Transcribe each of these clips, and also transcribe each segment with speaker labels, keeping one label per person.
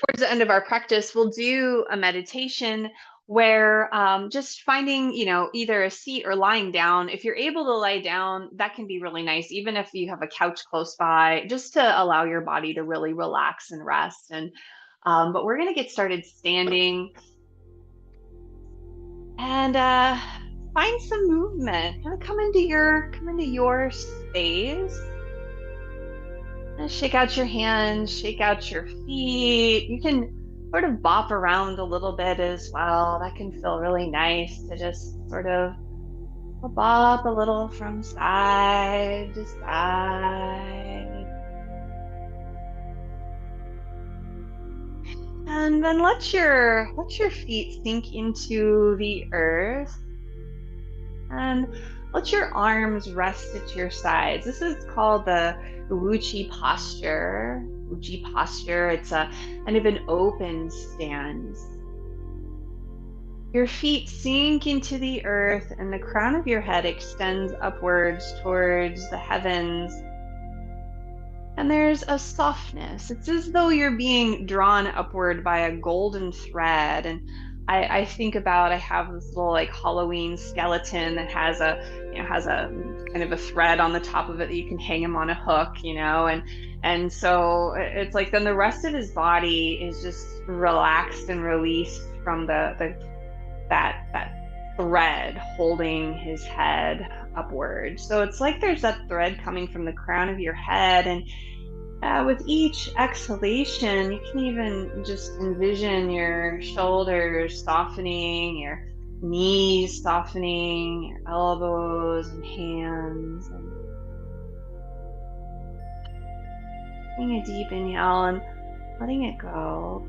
Speaker 1: towards the end of our practice, we'll do a meditation where just finding, either a seat or lying down. If you're able to lie down, that can be really nice, even if you have a couch close by, just to allow your body to really relax and rest. But we're going to get started standing and find some movement. Kind of come into your space. And shake out your hands, shake out your feet. You can sort of bop around a little bit as well. That can feel really nice to just sort of bop a little from side to side. And then let your feet sink into the earth and let your arms rest at your sides. This is called the Wuchi posture. Wuchi posture. It's a kind of an open stance. Your feet sink into the earth and the crown of your head extends upwards towards the heavens. And there's a softness. It's as though you're being drawn upward by a golden thread. And I have this little like Halloween skeleton that has a kind of a thread on the top of it that you can hang him on a hook, and so it's like then the rest of his body is just relaxed and released from the that thread holding his head upward. So it's like there's that thread coming from the crown of your head, and with each exhalation, you can even just envision your shoulders softening, your knees softening, your elbows and hands, and taking a deep inhale and letting it go.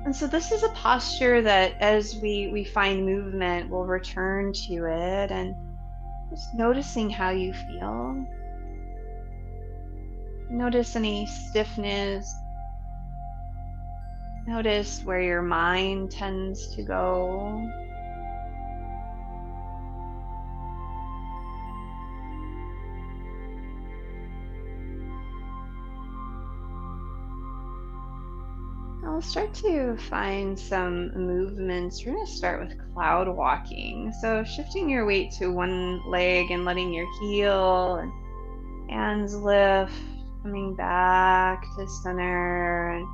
Speaker 1: And so this is a posture that as we find movement, we'll return to it and just noticing how you feel. Notice any stiffness. Notice where your mind tends to go. I'll start to find some movements. We're going to start with cloud walking. So shifting your weight to one leg and letting your heel and hands lift, coming back to center. And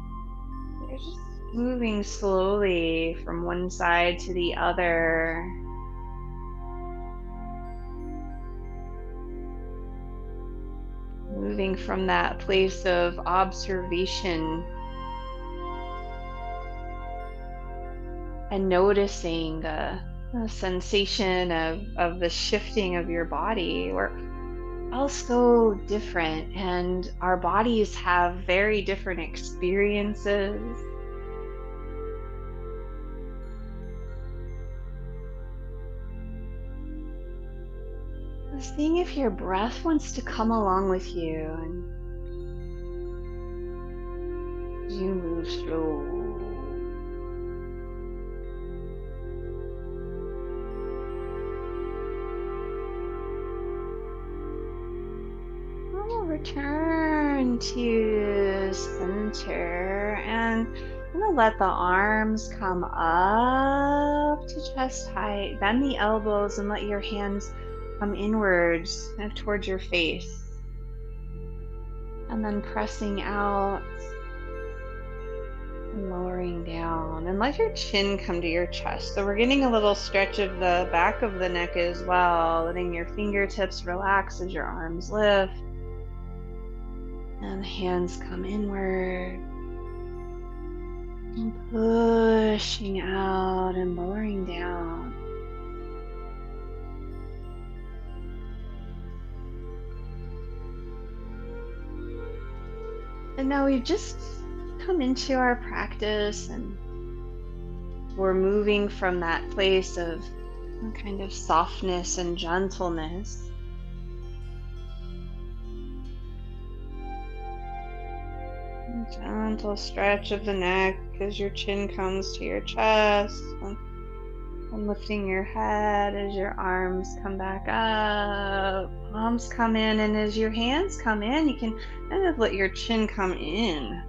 Speaker 1: you're just moving slowly from one side to the other. Moving from that place of observation and noticing the sensation of the shifting of your body. We're all so different, and our bodies have very different experiences. Seeing if your breath wants to come along with you, and you move slow. Return to center, and I'm gonna let the arms come up to chest height. Bend the elbows and let your hands come inwards, kind of towards your face. And then pressing out and lowering down. And let your chin come to your chest. So we're getting a little stretch of the back of the neck as well, letting your fingertips relax as your arms lift. And the hands come inward, and pushing out and lowering down. And now we've just come into our practice, and we're moving from that place of kind of softness and gentleness. Gentle stretch of the neck as your chin comes to your chest. And And lifting your head as your arms come back up, palms come in, and as your hands come in, you can kind of let your chin come in.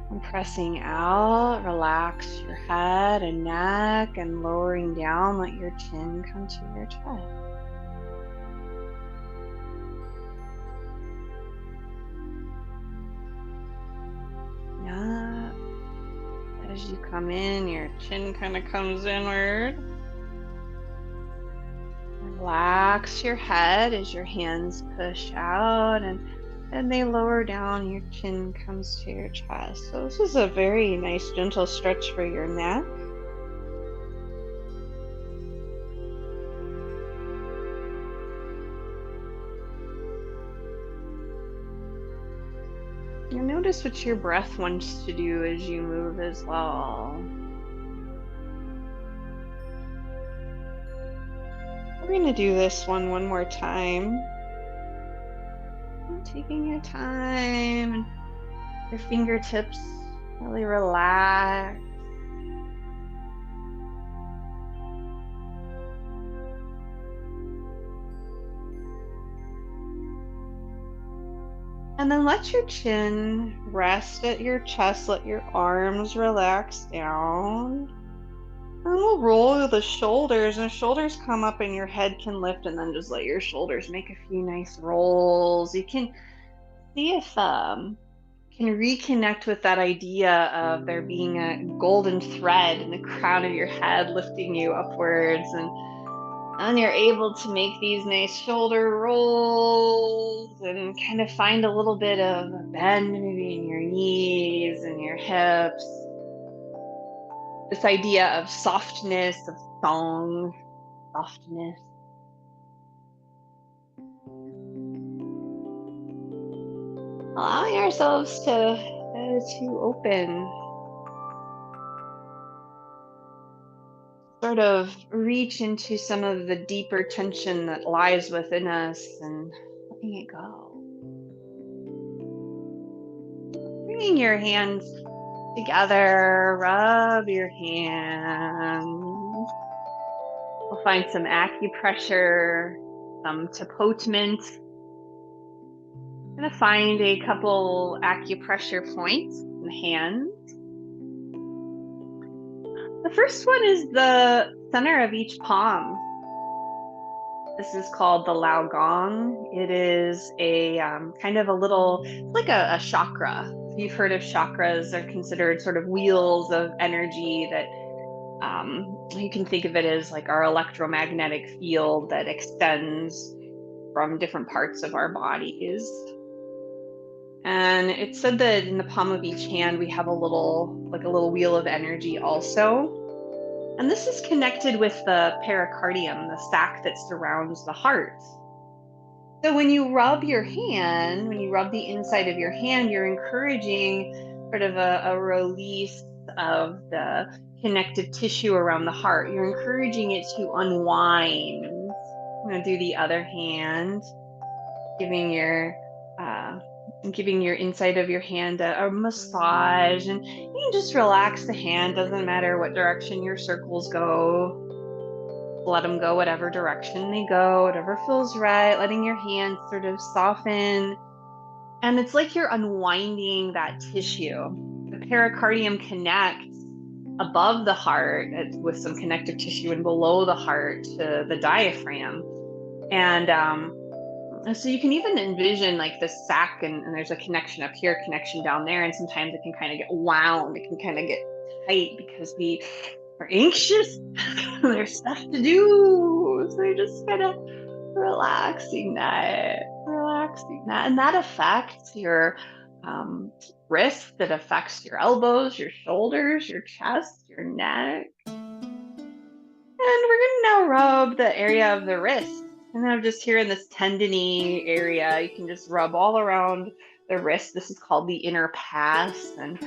Speaker 1: And pressing out, relax your head and neck, and lowering down, let your chin come to your chest. Yeah. As you come in, your chin kind of comes inward. Relax your head as your hands push out and they lower down, your chin comes to your chest. So this is a very nice gentle stretch for your neck. You notice what your breath wants to do as you move as well. We're going to do this one more time. Taking your time and your fingertips really relax. And then let your chin rest at your chest, let your arms relax down. And we'll roll the shoulders, and the shoulders come up and your head can lift, and then just let your shoulders make a few nice rolls. You can see if can reconnect with that idea of there being a golden thread in the crown of your head lifting you upwards, and you're able to make these nice shoulder rolls and kind of find a little bit of a bend maybe in your knees and your hips. This idea of softness, of song, softness. Allowing ourselves to open, sort of reach into some of the deeper tension that lies within us and letting it go. Bringing your hands together, rub your hands. We'll find some acupressure, some tapotement. I'm going to find a couple acupressure points in the hands. The first one is the center of each palm. This is called the Lao Gong. It is a kind of a little, like a chakra. If you've heard of chakras, they're considered sort of wheels of energy that you can think of it as like our electromagnetic field that extends from different parts of our bodies. And it's said that in the palm of each hand, we have a little wheel of energy also. And this is connected with the pericardium, the sac that surrounds the heart. So when you rub your hand, when you rub the inside of your hand, you're encouraging sort of a release of the connective tissue around the heart. You're encouraging it to unwind. I'm going to do the other hand, giving your inside of your hand a massage, and you can just relax the hand. Doesn't matter what direction your circles go. Let them go whatever direction they go, whatever feels right, letting your hands sort of soften. And it's like you're unwinding that tissue. The pericardium connects above the heart with some connective tissue and below the heart to the diaphragm. And so you can even envision like the sac, and there's a connection up here, connection down there, and sometimes it can kind of get wound, it can kind of get tight because we are anxious. There's stuff to do, so you're just kind of relaxing that, and that affects your wrist, that affects your elbows, your shoulders, your chest, your neck. And we're gonna now rub the area of the wrist. And I'm just here in this tendony area. You can just rub all around the wrist. This is called the inner pass, and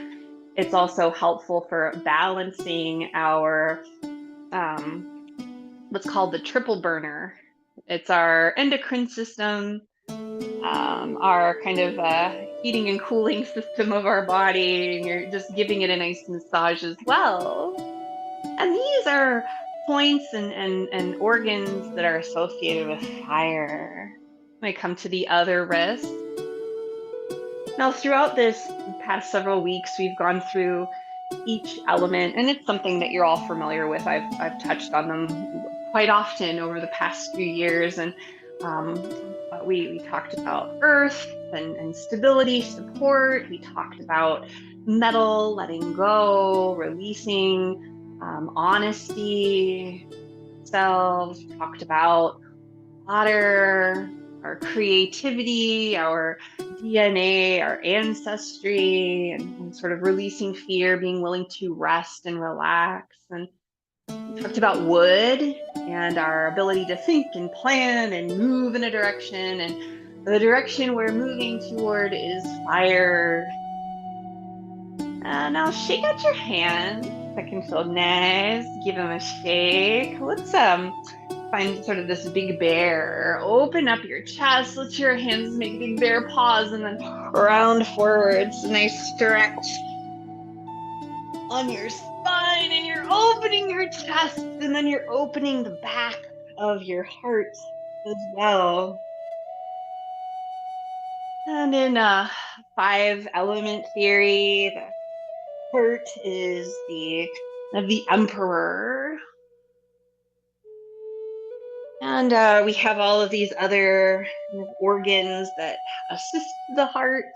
Speaker 1: it's also helpful for balancing our what's called the triple burner. It's our endocrine system, our kind of heating and cooling system of our body, and you're just giving it a nice massage as well. And these are points and organs that are associated with fire. When I come to the other wrist. Now, throughout this past several weeks, we've gone through each element, and it's something that you're all familiar with. I've touched on them quite often over the past few years, and um, we talked about earth and stability, support. We talked about metal, letting go, releasing, honesty, selves. We talked about water, our creativity, our DNA, our ancestry, and sort of releasing fear, being willing to rest and relax. And we talked about wood and our ability to think and plan and move in a direction. And the direction we're moving toward is fire. Now shake out your hands. That can feel nice. Give them a shake. Let's find sort of this big bear. Open up your chest. Let your hands make big bear paws and then round forwards. A nice stretch on your spine. And you're opening your chest. And then you're opening the back of your heart as well. And in five element theory, the heart is the emperor. And we have all of these other kind of organs that assist the heart,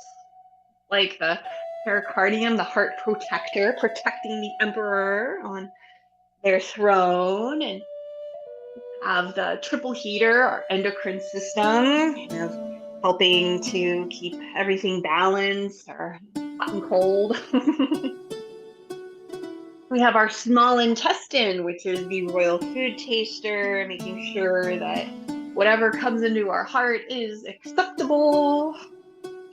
Speaker 1: like the pericardium, the heart protector, protecting the emperor on their throne, and have the triple heater, our endocrine system, kind of helping to keep everything balanced, our hot and cold. We have our small intestine, which is the royal food taster, making sure that whatever comes into our heart is acceptable.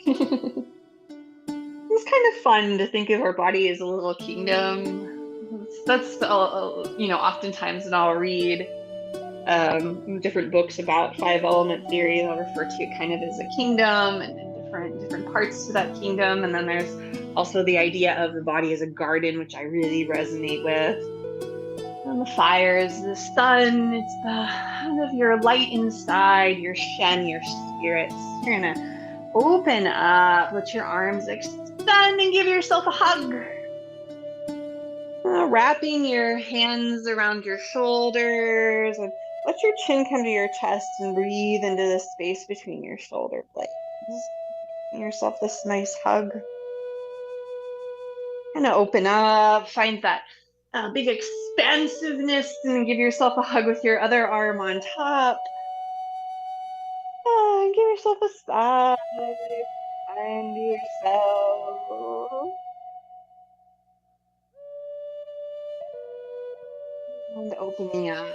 Speaker 1: It's kind of fun to think of our body as a little kingdom. That's oftentimes when I'll read different books about five element theory, they'll refer to it kind of as a kingdom and different parts to that kingdom. And then there's also the idea of the body as a garden, which I really resonate with. And the fire is the sun. It's the kind of your light inside, your Shen, your spirits. You're gonna open up, let your arms extend, and give yourself a hug. Wrapping your hands around your shoulders, and let your chin come to your chest and breathe into the space between your shoulder blades. Give yourself this nice hug. Kind of open up, find that big expansiveness, and give yourself a hug with your other arm on top. Give yourself a sigh. Find yourself. And opening up.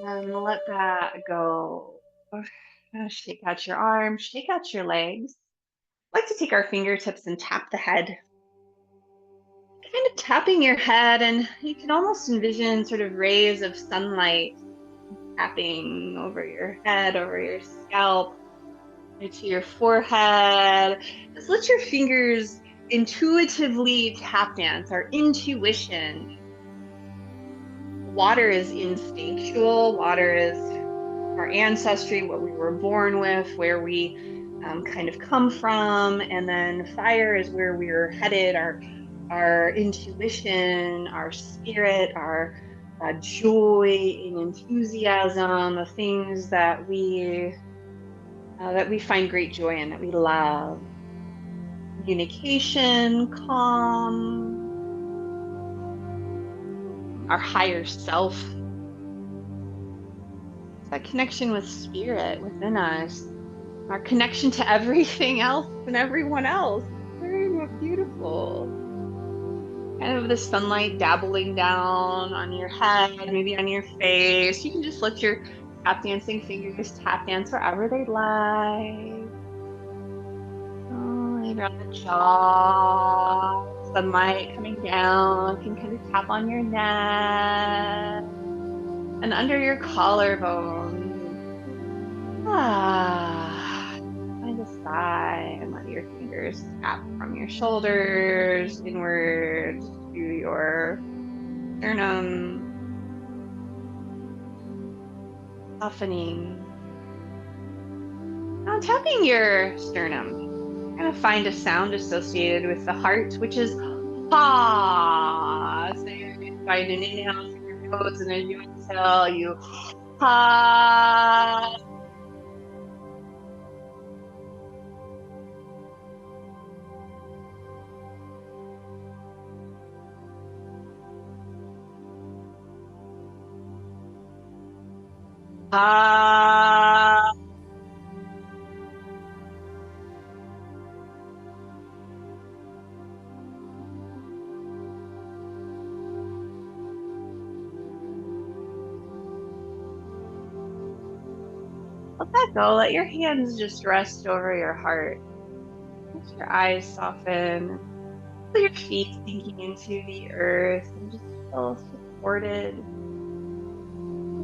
Speaker 1: And let that go. Shake out your arms, shake out your legs. I like to take our fingertips and tap the head. Kind of tapping your head, and you can almost envision sort of rays of sunlight tapping over your head, over your scalp, to your forehead. Just let your fingers intuitively tap dance, our intuition. Water is instinctual. Water is our ancestry, what we were born with, where we kind of come from. And then fire is where we're headed, our intuition, our spirit, our joy and enthusiasm, the things that we find great joy in, that we love. Communication, calm, our higher self, that connection with spirit within us, our connection to everything else and everyone else. Very beautiful. Kind of the sunlight dabbling down on your head, maybe on your face. You can just let your tap dancing fingers tap dance wherever they like. Oh, maybe on the jaw, sunlight coming down. You can kind of tap on your neck and under your collarbone. Find a sigh and let your fingers tap from your shoulders inward to your sternum, softening. Now tapping your sternum, you're going to find a sound associated with the heart, which is ha. So you're going to find an inhale through your nose, and as you exhale, you ha. Ha. Let that go. Let your hands just rest over your heart. Let your eyes soften. Feel your feet sinking into the earth and just feel supported.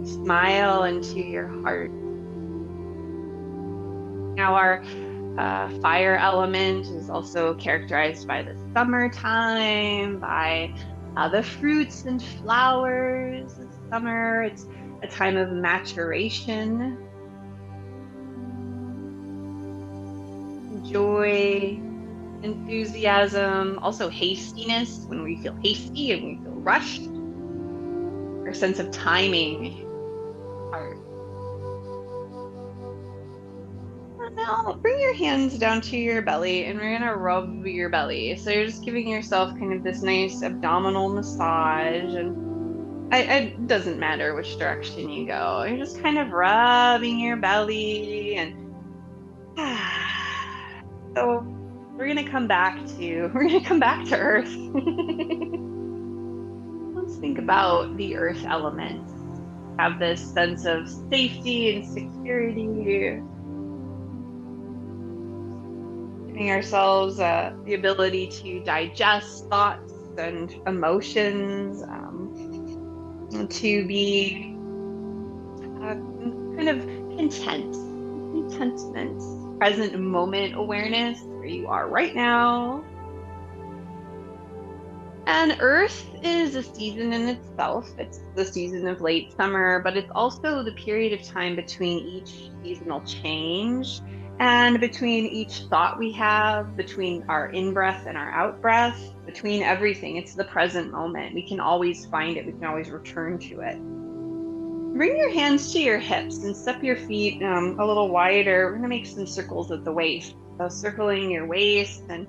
Speaker 1: Smile into your heart. Now, our fire element is also characterized by the summertime, by the fruits and flowers of summer. It's a time of maturation, joy, enthusiasm, also hastiness when we feel hasty and we feel rushed. Our sense of timing. Now, bring your hands down to your belly and we're gonna rub your belly. So you're just giving yourself kind of this nice abdominal massage, and it doesn't matter which direction you go. You're just kind of rubbing your belly, and so we're gonna come back to earth. Let's think about the earth element. Have this sense of safety and security, giving ourselves the ability to digest thoughts and emotions, to be kind of contentment, present moment awareness where you are right now. And Earth is a season in itself. It's the season of late summer, but it's also the period of time between each seasonal change and between each thought we have, between our in-breath and our out-breath, between everything. It's the present moment. We can always find it. We can always return to it. Bring your hands to your hips and step your feet a little wider. We're going to make some circles at the waist. So circling your waist, and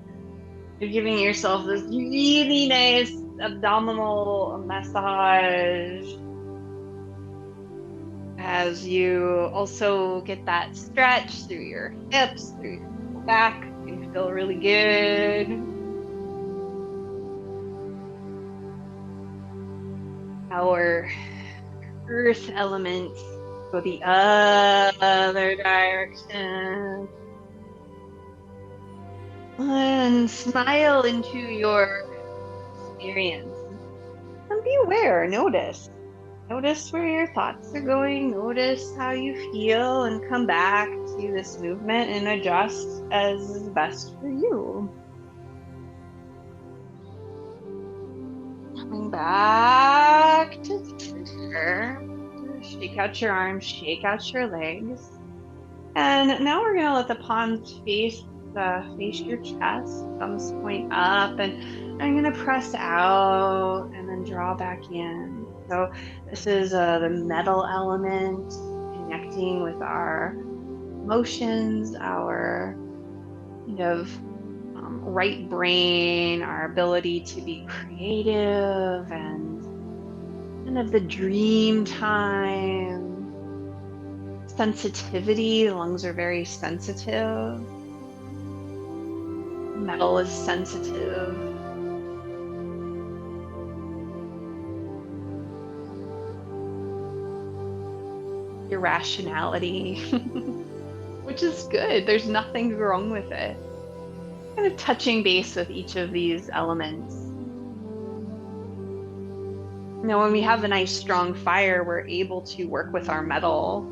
Speaker 1: you're giving yourself this really nice abdominal massage as you also get that stretch through your hips, through your back. You feel really good. Our earth element go the other direction. And smile into your experience. And be aware, notice. Notice where your thoughts are going. Notice how you feel, and come back to this movement and adjust as is best for you. Coming back to the center. Shake out your arms, shake out your legs. And now we're going to let the palms face your chest, thumbs point up, and I'm going to press out and then draw back in. So this is the metal element, connecting with our emotions, our kind of right brain, our ability to be creative, and kind of the dream time, sensitivity. The lungs are very sensitive. Metal is sensitive. Irrationality, which is good. There's nothing wrong with it. Kind of touching base with each of these elements. Now, when we have a nice strong fire, we're able to work with our metal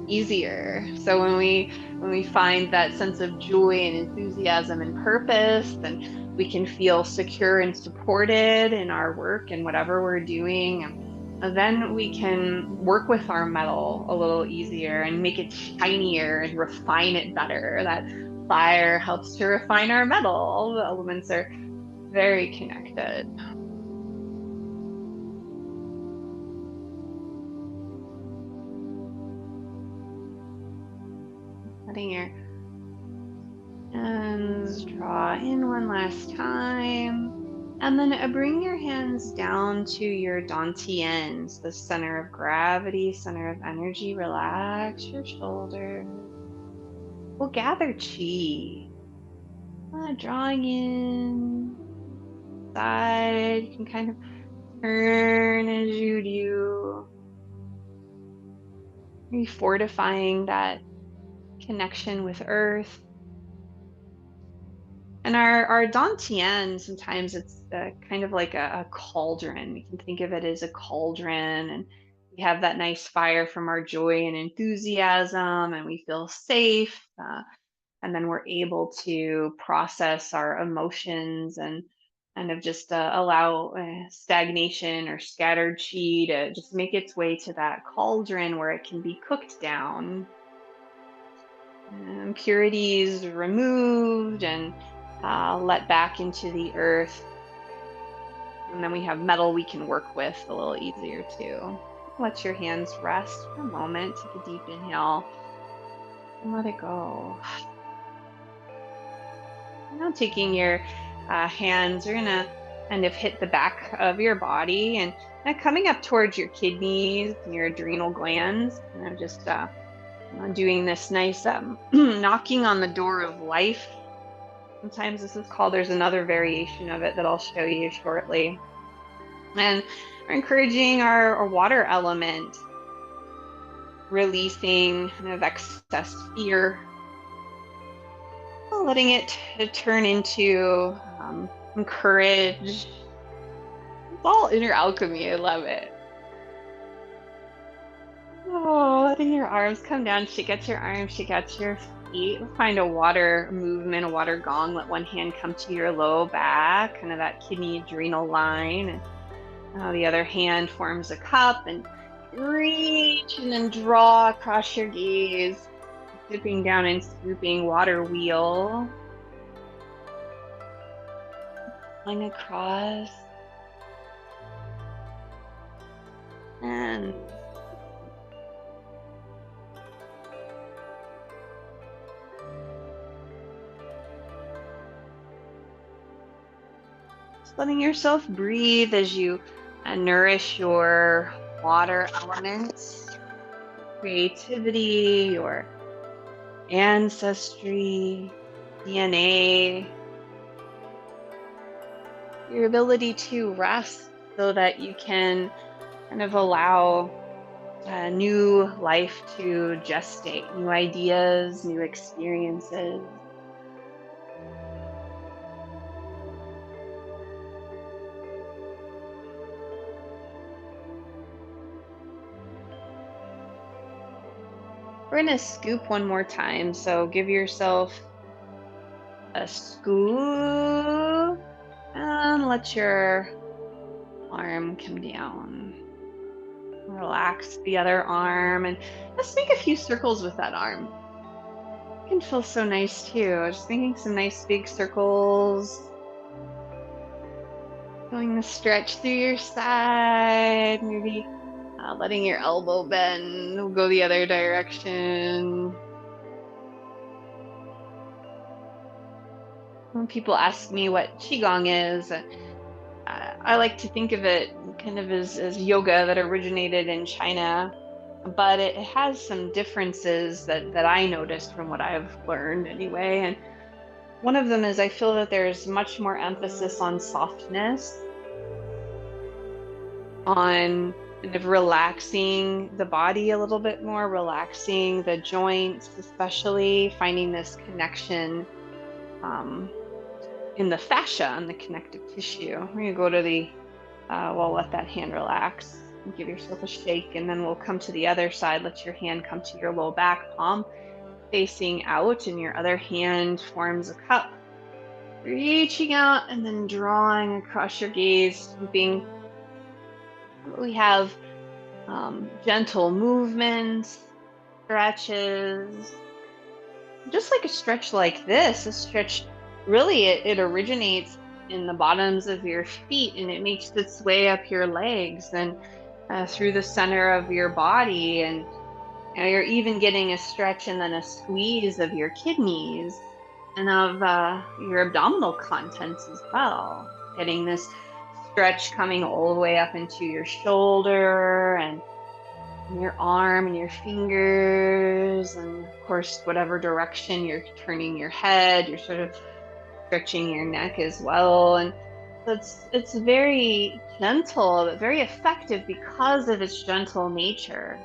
Speaker 1: easier. So when we find that sense of joy and enthusiasm and purpose, and we can feel secure and supported in our work and whatever we're doing. And then we can work with our metal a little easier and make it shinier and refine it better. That fire helps to refine our metal. All the elements are very connected. Letting your hands draw in one last time. And then bring your hands down to your dantians, the center of gravity, center of energy. Relax your shoulders. We'll gather chi. Drawing in, side. You can kind of turn as you do. Maybe fortifying that connection with earth. And our dantian, sometimes it's kind of like a cauldron. We can think of it as a cauldron, and we have that nice fire from our joy and enthusiasm, and we feel safe. And then we're able to process our emotions and kind of just allow stagnation or scattered chi to just make its way to that cauldron where it can be cooked down. Impurities removed and let back into the earth. And then we have metal we can work with a little easier too. Let your hands rest for a moment. Take a deep inhale and let it go. Now taking your hands, you're gonna kind of hit the back of your body and coming up towards your kidneys and your adrenal glands. Just doing this nice knocking on the door of life. Sometimes this is called, there's another variation of it that I'll show you shortly. And we're encouraging our water element, releasing kind of excess fear, letting it turn into courage. It's all inner alchemy. I love it. Oh, letting your arms come down. Shake out your arms, shake out your feet. Find a water movement, a water gong. Let one hand come to your low back, kind of that kidney adrenal line. And the other hand forms a cup, and reach and then draw across your gaze. Dipping down and swooping water wheel. Going across. And just letting yourself breathe as you nourish your water elements, creativity, your ancestry, DNA, your ability to rest so that you can kind of allow new life to gestate, new ideas, new experiences. We're going to scoop one more time. So give yourself a scoop and let your arm come down. Relax the other arm and let's make a few circles with that arm. It can feel so nice too. Just making some nice big circles. Feeling the stretch through your side, maybe letting your elbow bend. We'll go the other direction. When people ask me what Qigong is, I like to think of it kind of as yoga that originated in China, but it has some differences that I noticed from what I've learned anyway. And one of them is I feel that there's much more emphasis on softness, on kind of relaxing the body a little bit more, relaxing the joints, especially finding this connection in the fascia and the connective tissue. We're going to go to the, well, let that hand relax and give yourself a shake. And then we'll come to the other side. Let your hand come to your low back, palm facing out, and your other hand forms a cup. Reaching out and then drawing across your gaze, keeping. We have gentle movements, stretches, just like a stretch like this. A stretch, really, it originates in the bottoms of your feet and it makes its way up your legs and through the center of your body. And you're even getting a stretch and then a squeeze of your kidneys and of your abdominal contents as well. Getting this stretch coming all the way up into your shoulder and your arm and your fingers, and of course, whatever direction you're turning your head, you're sort of stretching your neck as well. And it's very gentle, but very effective because of its gentle nature.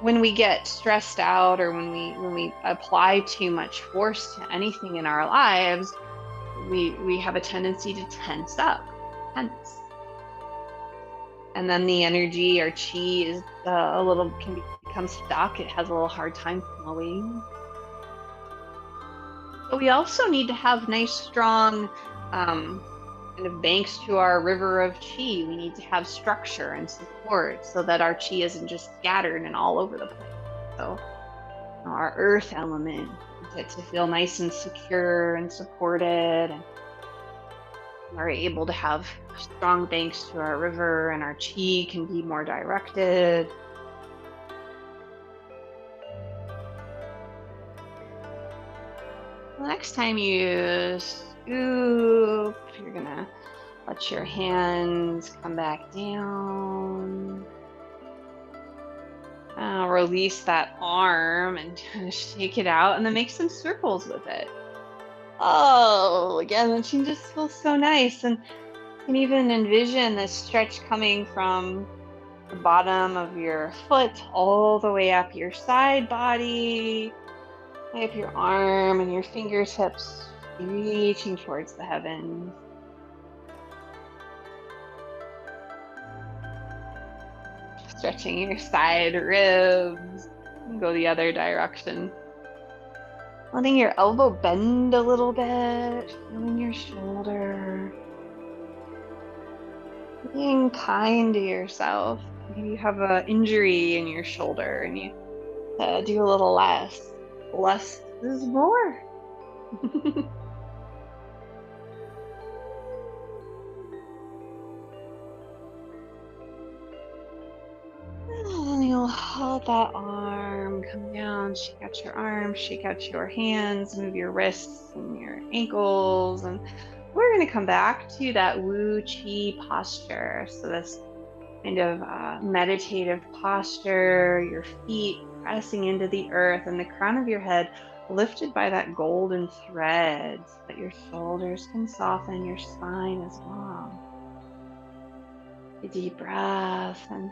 Speaker 1: When we get stressed out or when we apply too much force to anything in our lives, we have a tendency to tense up, tense. And then the energy or chi is a little can become stuck. It has a little hard time flowing. But we also need to have nice, strong kind of banks to our river of chi. We need to have structure and support so that our chi isn't just scattered and all over the place. So our earth element to feel nice and secure and supported, and we're able to have strong banks to our river, and our chi can be more directed. The next time you scoop, you're gonna let your hands come back down. Release that arm and shake it out, and then make some circles with it. Oh, again, that can just feel so nice. And you can even envision this stretch coming from the bottom of your foot all the way up your side body, way up your arm and your fingertips, reaching towards the heavens. Stretching your side ribs. Go the other direction. Letting your elbow bend a little bit, feeling your shoulder. Being kind to yourself. Maybe you have an injury in your shoulder and you do a little less. Less is more. And you'll hold that arm, come down, shake out your arms, shake out your hands, move your wrists and your ankles. And we're going to come back to that Wu Chi posture. So this kind of meditative posture, your feet pressing into the earth and the crown of your head lifted by that golden thread so that your shoulders can soften, your spine as well. A deep breath and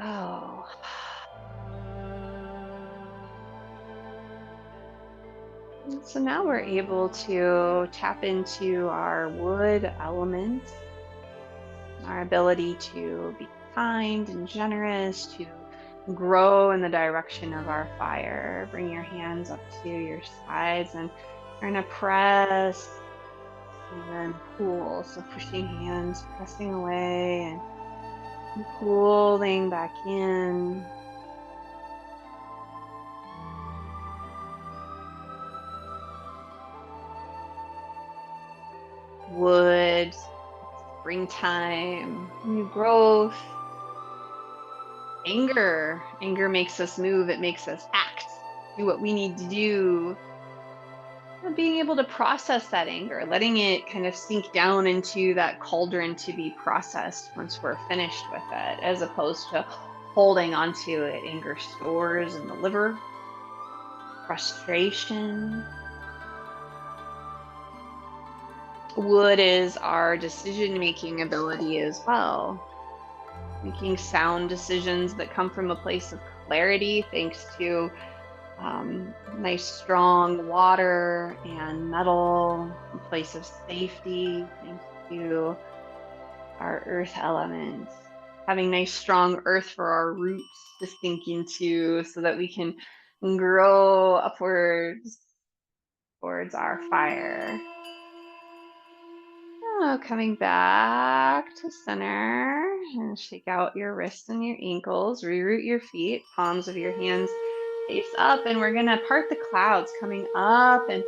Speaker 1: oh. So now we're able to tap into our wood element, our ability to be kind and generous, to grow in the direction of our fire. Bring your hands up to your sides and we're going to press and then pull. So pushing hands, pressing away and pulling back in. Wood, springtime, new growth. Anger makes us move, it makes us act, do what we need to do. And being able to process that anger, letting it kind of sink down into that cauldron to be processed once we're finished with it, as opposed to holding onto it. Anger stores in the liver. Frustration. Wood is our decision-making ability as well. Making sound decisions that come from a place of clarity, thanks to nice strong water and metal, a place of safety, thanks to our earth elements. Having nice strong earth for our roots to sink into so that we can grow upwards towards our fire. Oh, coming back to center and shake out your wrists and your ankles, reroot your feet, palms of your hands face up, and we're gonna part the clouds coming up and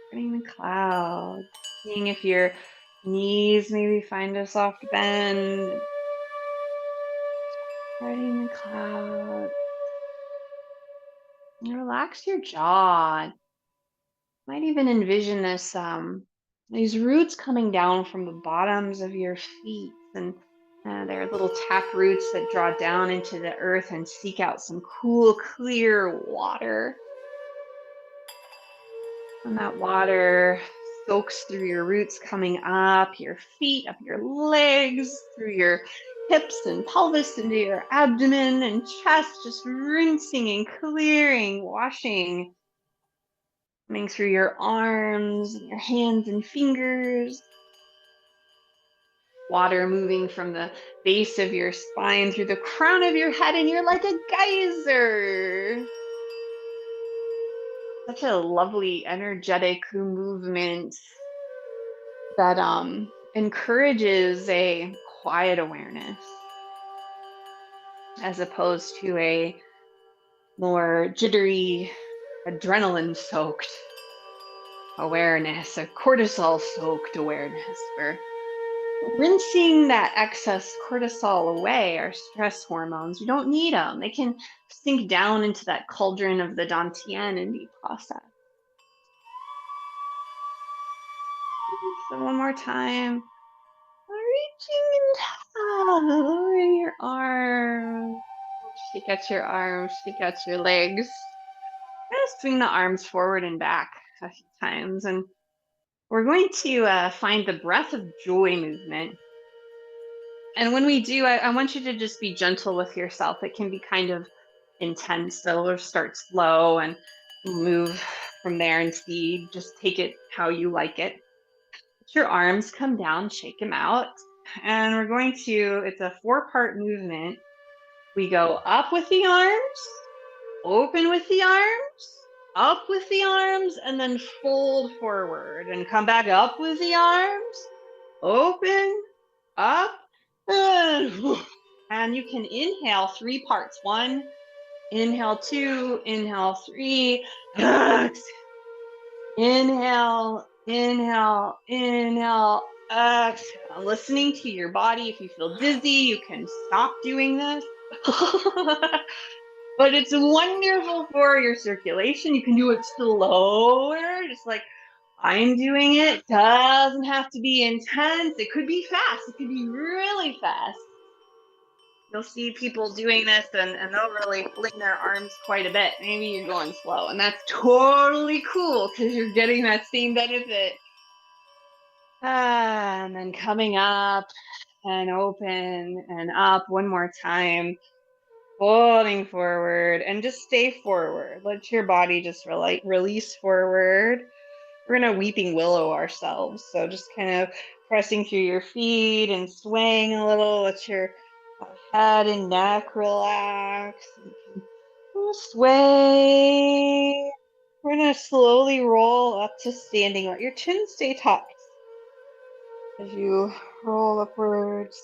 Speaker 1: parting the clouds, seeing if your knees maybe find a soft bend, parting the clouds. And relax your jaw. Might even envision this these roots coming down from the bottoms of your feet, and they're little tap roots that draw down into the earth and seek out some cool, clear water. And that water soaks through your roots coming up your feet, up your legs, through your hips and pelvis, into your abdomen and chest, just rinsing and clearing, washing, coming through your arms, and your hands and fingers. Water moving from the base of your spine through the crown of your head, and you're like a geyser. Such a lovely, energetic movement that encourages a quiet awareness as opposed to a more jittery, adrenaline soaked awareness, a cortisol soaked awareness. We're rinsing that excess cortisol away, our stress hormones. We don't need them. They can sink down into that cauldron of the dantian and be processed. So one more time. Reaching over your arms. Shake out your arms, shake out your legs. Just swing the arms forward and back a few times. And we're going to find the breath of joy movement. And when we do, I want you to just be gentle with yourself. It can be kind of intense, so we'll start slow and move from there and see. Just take it how you like it. Let your arms come down, shake them out. And we're going to, it's a 4-part movement. We go up with the arms, open with the arms, up with the arms, and then fold forward and come back up with the arms, open, up, and you can inhale 3 parts. 1, inhale 2, inhale 3, inhale, inhale, inhale, exhale. Listening to your body. If you feel dizzy, you can stop doing this. But it's wonderful for your circulation. You can do it slower, just like I'm doing it. Doesn't have to be intense. It could be fast. It could be really fast. You'll see people doing this and they'll really fling their arms quite a bit. Maybe you're going slow, and that's totally cool because you're getting that same benefit. And then coming up and open and up one more time, folding forward, and just stay forward. Let your body just release forward. We're gonna weeping willow ourselves. So just kind of pressing through your feet and swaying a little. Let your head and neck relax. Sway. We're gonna slowly roll up to standing. Let your chin stay tucked as you roll upwards.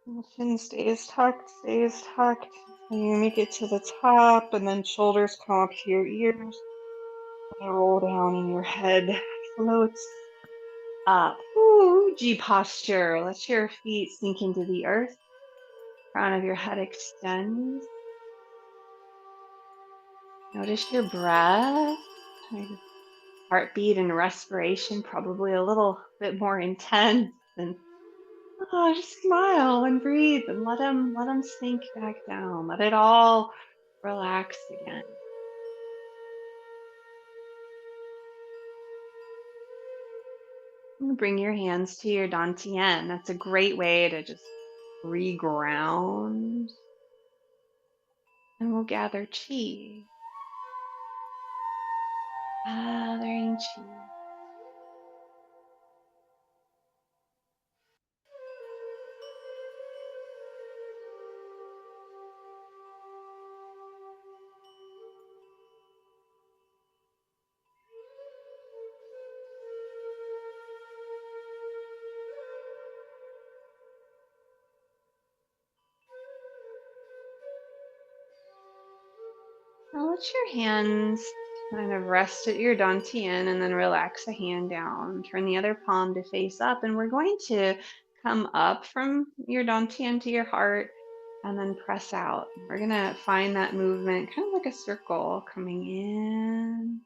Speaker 1: And the chin stays tucked, stays tucked. And you make it to the top, and then shoulders come up to your ears. And roll down, and your head floats up. Ooh, G posture. Let your feet sink into the earth. Crown of your head extends. Notice your breath. Heartbeat and respiration probably a little bit more intense. And just smile and breathe and let them sink back down. Let it all relax again. And bring your hands to your dantian. That's a great way to just reground. And we'll gather chi. Gathering chi. Now let your hands kind of rest at your dantian and then relax a hand down. Turn the other palm to face up, and we're going to come up from your dantian to your heart and then press out. We're going to find that movement kind of like a circle coming in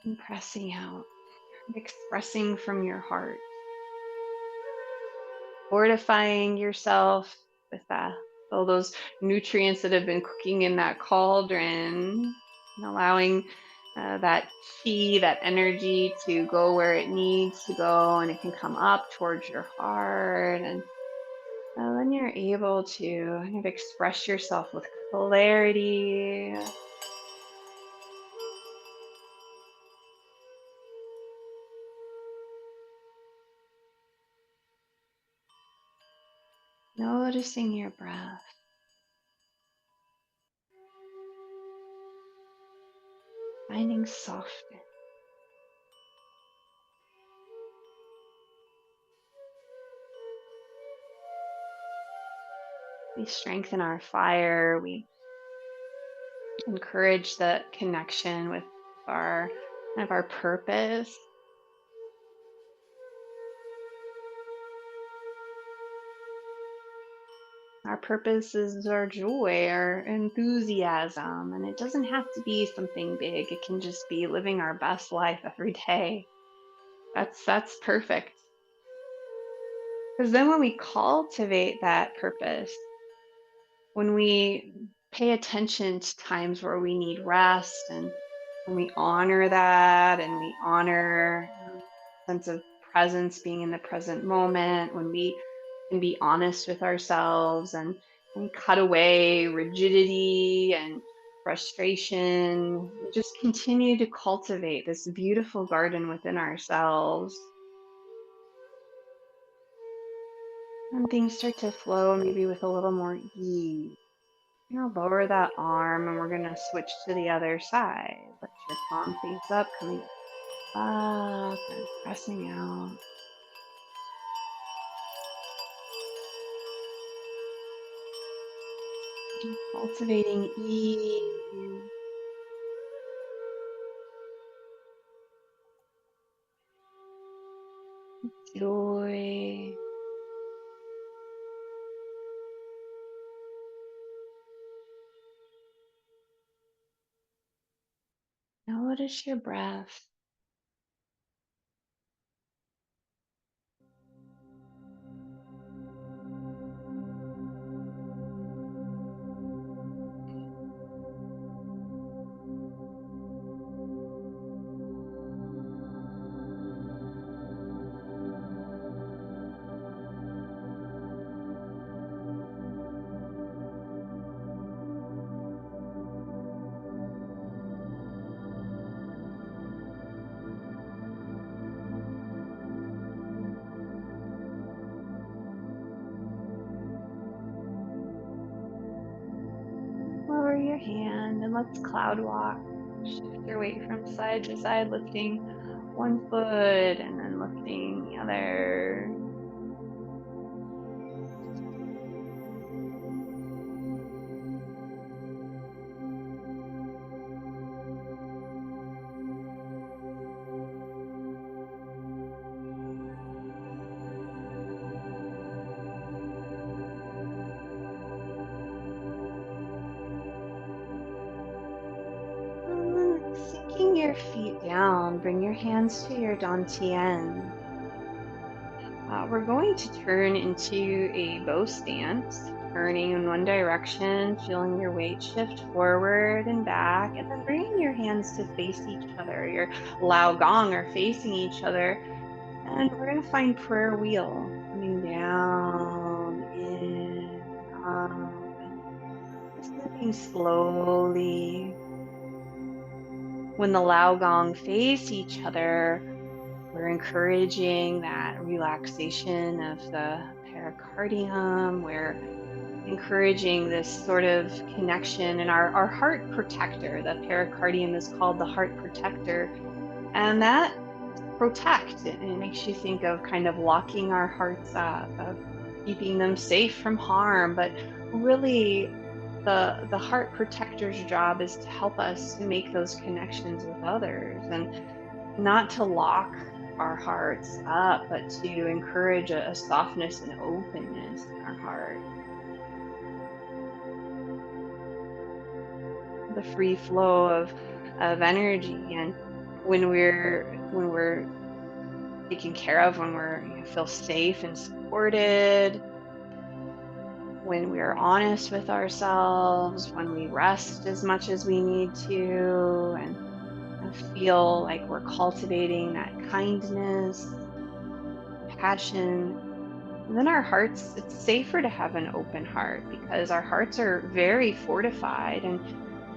Speaker 1: and pressing out, expressing from your heart, fortifying yourself with all those nutrients that have been cooking in that cauldron, and allowing that chi, that energy to go where it needs to go, and it can come up towards your heart. And then you're able to kind of express yourself with clarity. Noticing your breath, finding softness. We strengthen our fire. We encourage the connection with our kind of our purpose. Our purpose is our joy, our enthusiasm, and it doesn't have to be something big. It can just be living our best life every day. That's perfect. Because then when we cultivate that purpose, when we pay attention to times where we need rest, and when we honor that, and we honor sense of presence, being in the present moment, when we can be honest with ourselves, and cut away rigidity and frustration, we just continue to cultivate this beautiful garden within ourselves, and things start to flow maybe with a little more ease. Lower that arm, and we're gonna switch to the other side. Let your palm face up, coming up and pressing out. Cultivating ease, joy. Notice your breath. Lower your hand and let's cloud walk. Shift your weight from side to side, lifting one foot and then lifting the other. And then sinking your feet down, bring your hands to your dantian. We're going to turn into a bow stance, turning in one direction, feeling your weight shift forward and back, and then bringing your hands to face each other. Your Lao Gong are facing each other, and we're going to find prayer wheel coming down, in, up, and just moving slowly. When the Lao Gong face each other, we're encouraging that relaxation of the pericardium. We're encouraging this sort of connection in our heart protector. The pericardium is called the heart protector. And that protect, it makes you think of kind of locking our hearts up, of keeping them safe from harm, but really the heart protector's job is to help us to make those connections with others and not to lock our hearts up, but to encourage a softness and openness in our heart, the free flow of energy. And when we're taken care of, when feel safe and supported, when we are honest with ourselves, when we rest as much as we need to, and feel like we're cultivating that kindness, passion, and then our hearts, it's safer to have an open heart because our hearts are very fortified and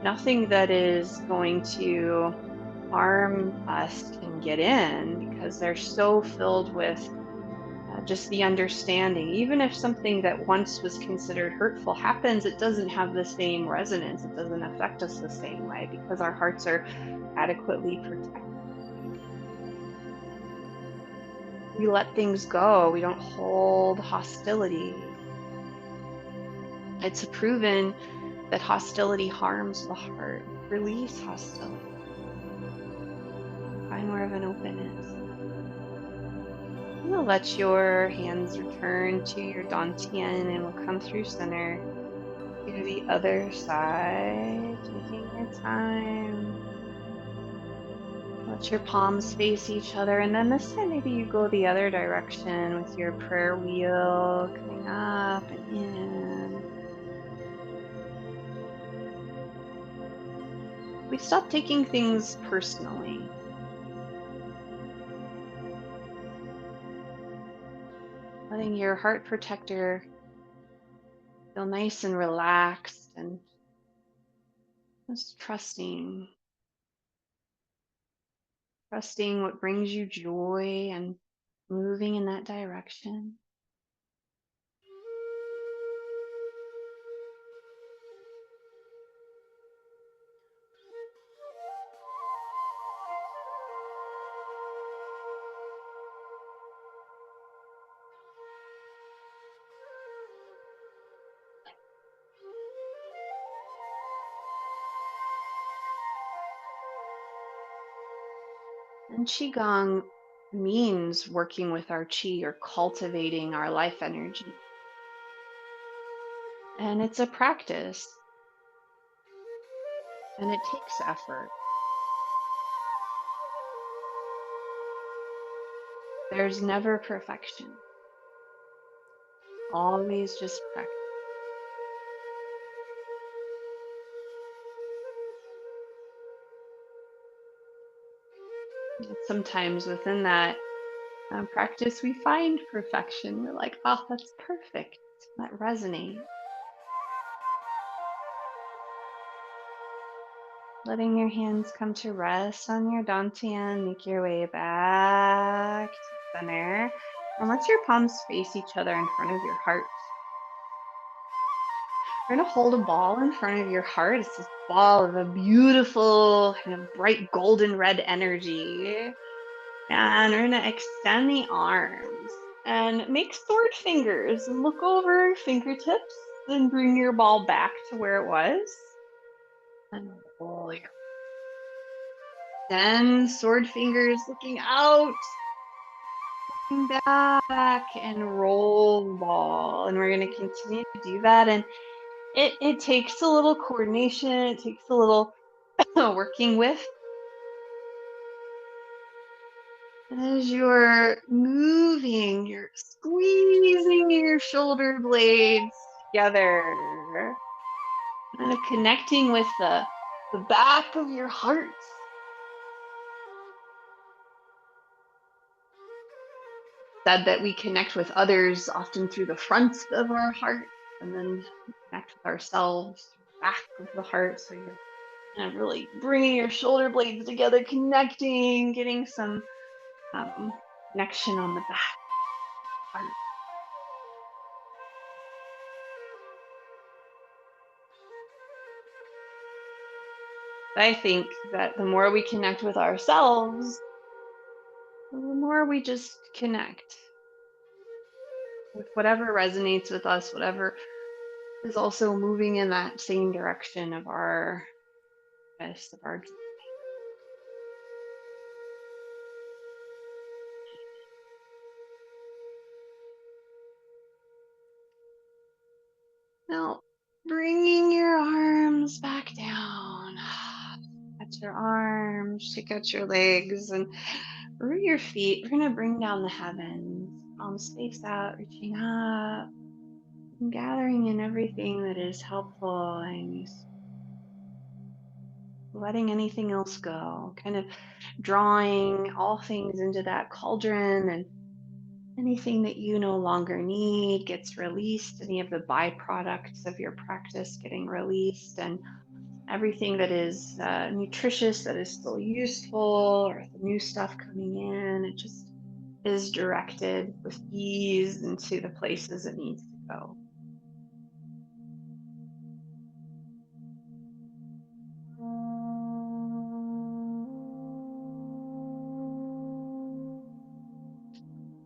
Speaker 1: nothing that is going to harm us can get in because they're so filled with just the understanding. Even if something that once was considered hurtful happens, it doesn't have the same resonance. It doesn't affect us the same way because our hearts are adequately protected. We let things go. We don't hold hostility. It's proven that hostility harms the heart. Release hostility. Find more of an openness. I'm going to let your hands return to your dantian and we'll come through center to the other side, taking your time. Let your palms face each other, and then this time maybe you go the other direction with your prayer wheel coming up and in. We stop taking things personally. Letting your heart protector feel nice and relaxed and just trusting what brings you joy and moving in that direction. And Qigong means working with our Qi or cultivating our life energy. And it's a practice and it takes effort. There's never perfection, always just practice. Sometimes within that practice, we find perfection. We're like, oh, that's perfect. That resonates. Letting your hands come to rest on your dantian, make your way back to center. And let your palms face each other in front of your heart. You're going to hold a ball in front of your heart. It's this ball of a beautiful, kind of bright golden red energy. And we're going to extend the arms and make sword fingers and look over fingertips and bring your ball back to where it was. And roll your then sword fingers looking out, looking back, and roll the ball. And we're going to continue to do that. And it takes a little coordination. It takes a little working with. And as you're moving, you're squeezing your shoulder blades together. Kind of connecting with the back of your heart. Said that we connect with others often through the front of our heart and then connect with ourselves through the back of the heart. So you're kind of really bringing your shoulder blades together, connecting, getting some connection on the back heart. I think that the more we connect with ourselves, the more we just connect with whatever resonates with us, whatever is also moving in that same direction of our rest of our. Now, bringing your arms back down. At your arms, shake out your legs, and root your feet. We're going to bring down the heavens. Palms face out, reaching up, and gathering in everything that is helpful and letting anything else go. Kind of drawing all things into that cauldron, and anything that you no longer need gets released. Any of the byproducts of your practice getting released, and everything that is nutritious, that is still useful, or the new stuff coming in, it just is directed with ease into the places it needs to go.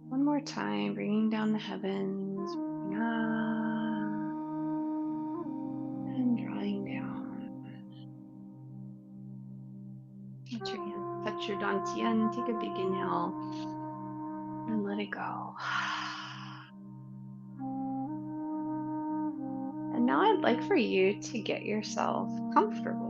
Speaker 1: One more time, bringing down the heavens, bringing up and drawing down. Let your hands touch your dantian. Take a big inhale and let it go. And now I'd like for you to get yourself comfortable.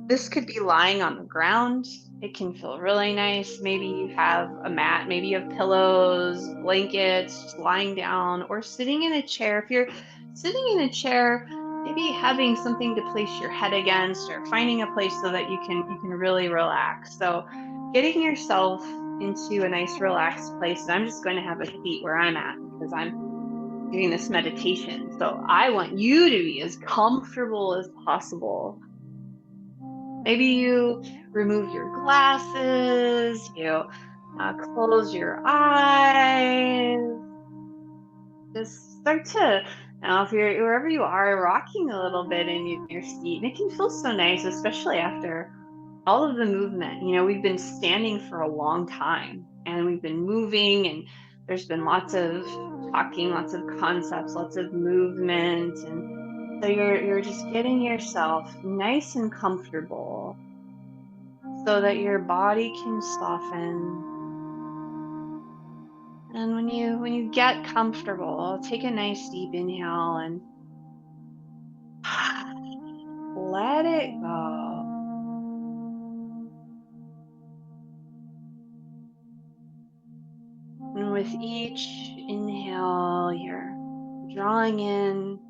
Speaker 1: This could be lying on the ground. It can feel really nice. Maybe you have a mat, maybe you have pillows, blankets, just lying down, or sitting in a chair. If you're sitting in a chair, maybe having something to place your head against, or finding a place so that you can really relax. So getting yourself into a nice relaxed place. And I'm just going to have a seat where I'm at because I'm doing this meditation. So I want you to be as comfortable as possible. Maybe you remove your glasses, you close your eyes, just start to, now if you're wherever you are, rocking a little bit in your seat. And it can feel so nice, especially after all of the movement. We've been standing for a long time and we've been moving, and there's been lots of talking, lots of concepts, lots of movement. And so you're just getting yourself nice and comfortable so that your body can soften. And when you get comfortable, take a nice deep inhale and let it go. And with each inhale, you're drawing in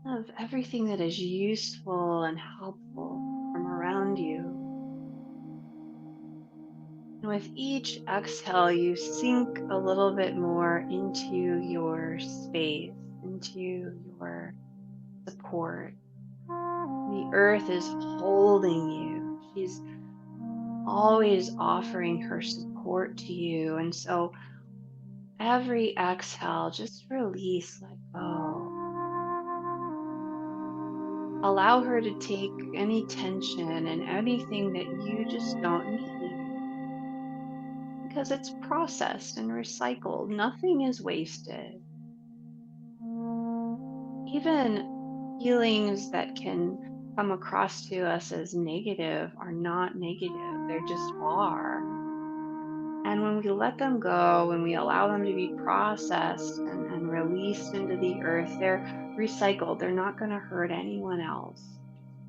Speaker 1: of everything that is useful and helpful from around you. And with each exhale, you sink a little bit more into your space, into your support. The earth is holding you. She's always offering her support to you. And so every exhale, just release, let go. Allow her to take any tension and anything that you just don't need, because it's processed and recycled. Nothing is wasted. Even feelings that can come across to us as negative are not negative, they just are. And when we let them go, when we allow them to be processed and released into the earth, they're recycled. They're not going to hurt anyone else.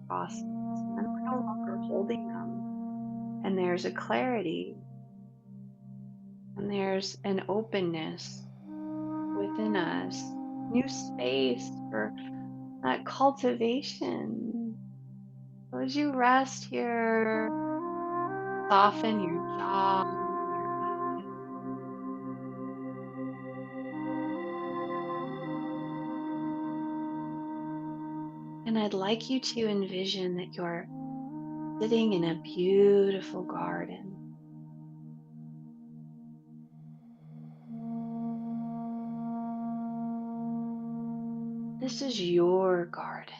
Speaker 1: Processed. And then we're no longer holding them. And there's a clarity and there's an openness within us, new space for that cultivation. So as you rest here, soften your jaw, your eyes. And I'd like you to envision that you're sitting in a beautiful garden. This is your garden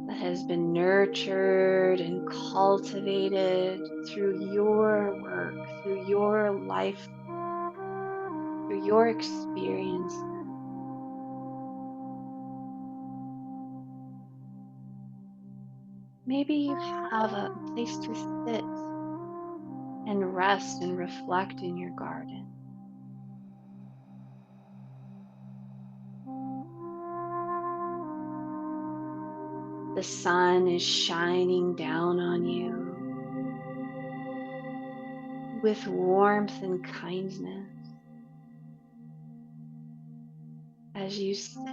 Speaker 1: that has been nurtured and cultivated through your work, through your life your experiences. Maybe you have a place to sit and rest and reflect in your garden. The sun is shining down on you with warmth and kindness as you sit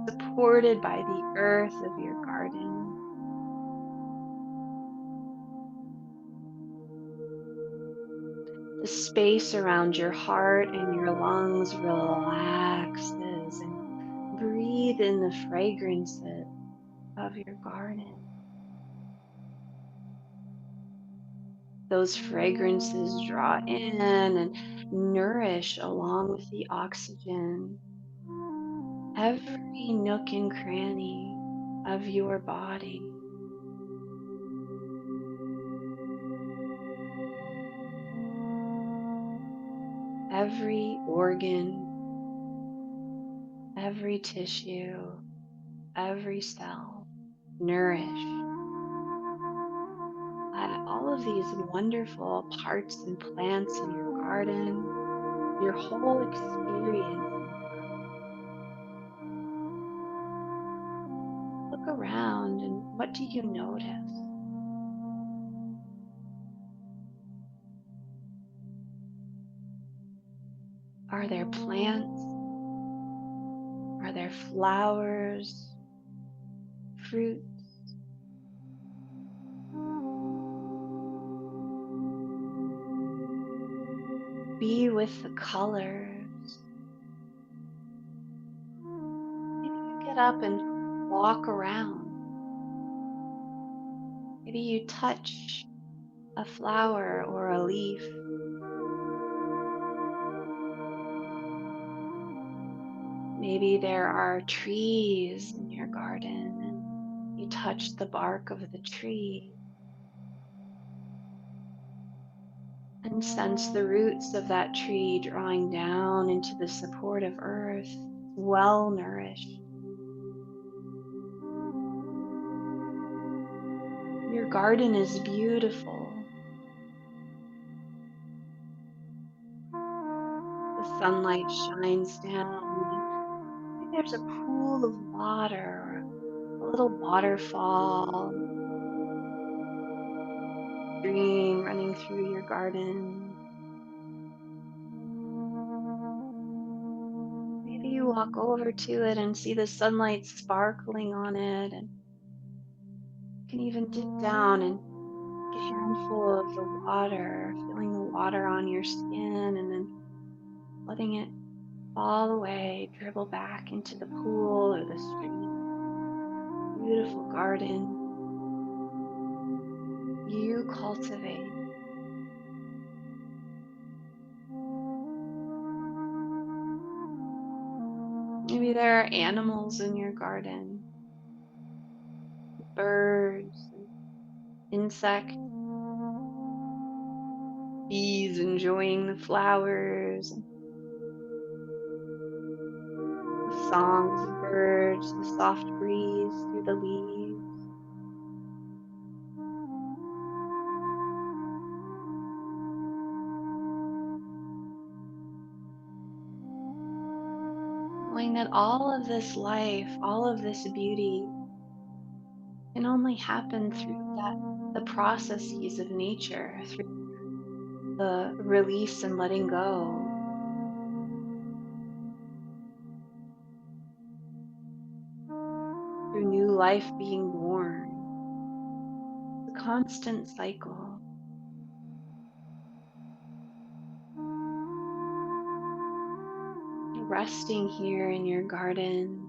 Speaker 1: supported by the earth of your garden. The space around your heart and your lungs relaxes, and breathe in the fragrances of your garden. Those fragrances draw in and nourish along with the oxygen every nook and cranny of your body. Every organ, every tissue, every cell nourished by all of these wonderful parts and plants in your garden, your whole experience in the garden. Look around and what do you notice? Are there plants? Are there flowers, fruits? Be with the colors. Maybe you get up and walk around. Maybe you touch a flower or a leaf. Maybe there are trees in your garden and you touch the bark of the tree and sense the roots of that tree drawing down into the supportive earth, well nourished. Your garden is beautiful. The sunlight shines down, and maybe there's a pool of water or a little waterfall, stream running through your garden. Maybe you walk over to it and see the sunlight sparkling on it, and you can even dip down and take a handful of the water, feeling the water on your skin, and then letting it fall away, dribble back into the pool or the stream. Beautiful garden you cultivate. Maybe there are animals in your garden, birds, and insects, bees enjoying the flowers, and the songs of birds, the soft breeze through the leaves. Knowing that all of this life, all of this beauty can only happen through the processes of nature, through the release and letting go, through new life being born. It's a constant cycle. Resting here in your garden,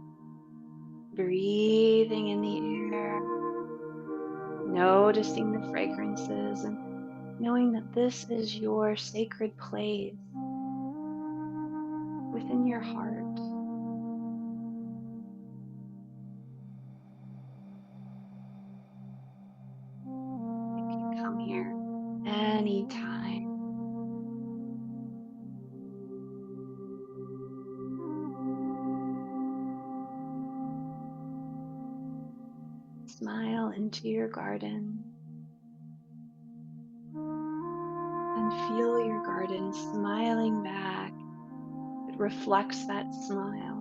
Speaker 1: breathing in the air, noticing the fragrances, and knowing that this is your sacred place within your heart. You can come here anytime. smile into your garden and feel your garden smiling back. It reflects that smile.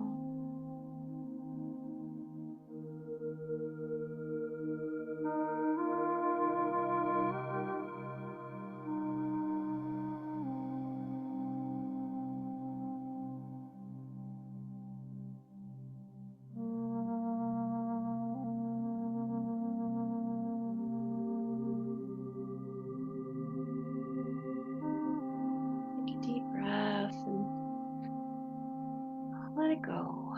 Speaker 1: Take a deep breath and let it go.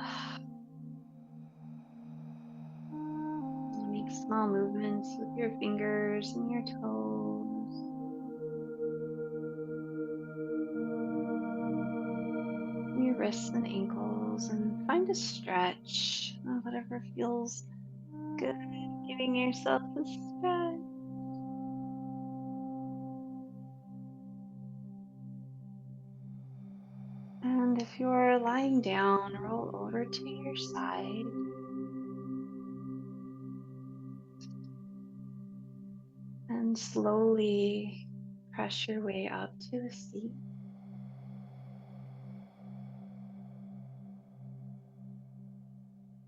Speaker 1: Make small movements with your fingers and your toes, your wrists and ankles, and find a stretch, whatever feels good. Giving yourself a stretch. And if you're lying down, roll over to your side and slowly press your way up to a seat.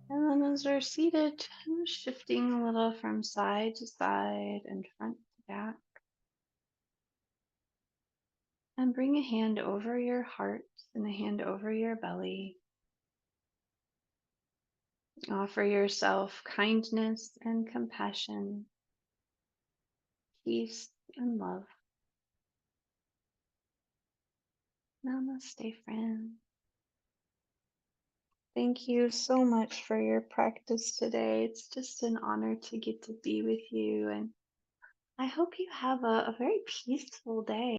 Speaker 1: And then as we're seated, shifting a little from side to side and front to back. And bring a hand over your heart and a hand over your belly. Offer yourself kindness and compassion, peace and love. Namaste, friend. Thank you so much for your practice today. It's just an honor to get to be with you, and I hope you have a very peaceful day.